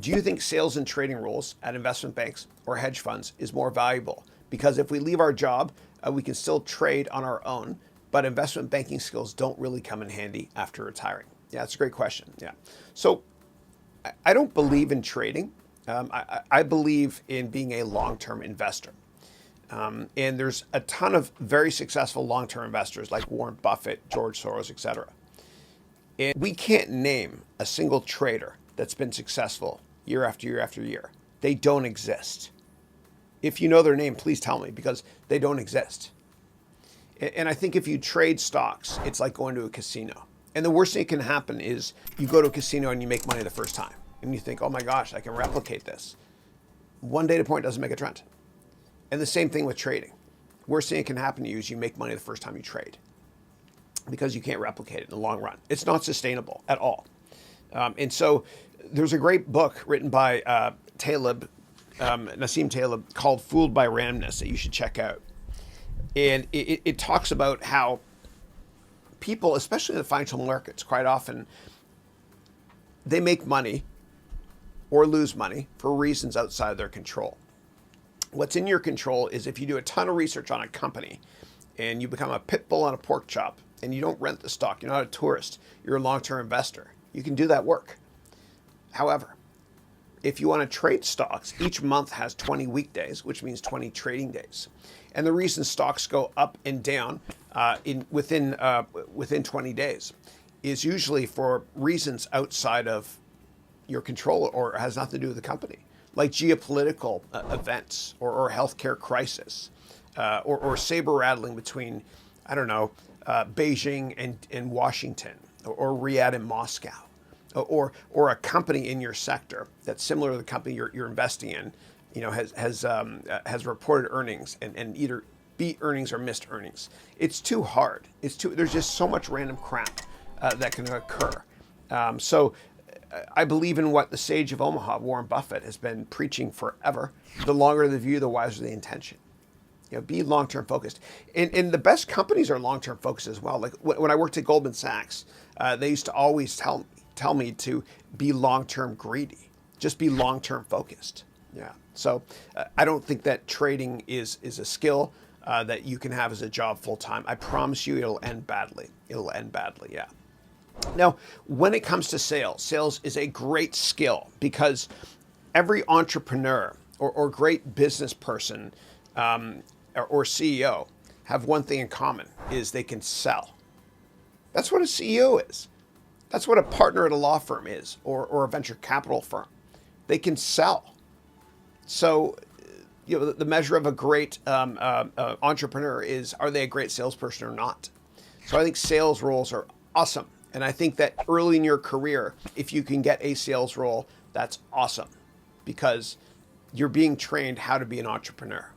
Do you think sales and trading roles at investment banks or hedge funds is more valuable? Because if we leave our job, we can still trade on our own, but investment banking skills don't really come in handy after retiring. Yeah, that's a great question. Yeah. So I don't believe in trading. I believe in being a long-term investor. And there's a ton of very successful long-term investors like Warren Buffett, George Soros, etc. And we can't name a single trader that's been successful year after year after year. They don't exist. If you know their name, please tell me, because they don't exist. And I think if you trade stocks, it's like going to a casino. And the worst thing that can happen is you go to a casino and you make money the first time. And you think, oh my gosh, I can replicate this. One data point doesn't make a trend. And the same thing with trading. Worst thing that can happen to you is you make money the first time you trade, because you can't replicate it in the long run. It's not sustainable at all. And so there's a great book written by Nassim Taleb, called Fooled by Randomness, that you should check out. And it talks about how people, especially in the financial markets, quite often, they make money or lose money for reasons outside of their control. What's in your control is if you do a ton of research on a company and you become a pit bull on a pork chop and you don't rent the stock, you're not a tourist, you're a long-term investor, you can do that work. However, if you want to trade stocks, each month has 20 weekdays, which means 20 trading days. And the reason stocks go up and down within 20 days is usually for reasons outside of your control or has nothing to do with the company, like geopolitical events or healthcare crisis, or saber rattling between, I don't know, Beijing and Washington, or Riyadh and Moscow, or a company in your sector that's similar to the company you're investing in, has reported earnings and either beat earnings or missed earnings. It's too hard. There's just so much random crap that can occur. So I believe in what the sage of Omaha, Warren Buffett, has been preaching forever. The longer the view, the wiser the intention. Be long-term focused. And the best companies are long-term focused as well. Like when I worked at Goldman Sachs, they used to always tell me to be long-term greedy. Just be long-term focused. Yeah. So I don't think that trading is a skill that you can have as a job full-time. I promise you it'll end badly. It'll end badly, yeah. Now, when it comes to sales is a great skill, because every entrepreneur or great business person or CEO have one thing in common, is they can sell. That's what a CEO is. That's what a partner at a law firm is, or a venture capital firm. They can sell. So, the measure of a great entrepreneur is, are they a great salesperson or not? So I think sales roles are awesome. And I think that early in your career, if you can get a sales role, that's awesome, because you're being trained how to be an entrepreneur.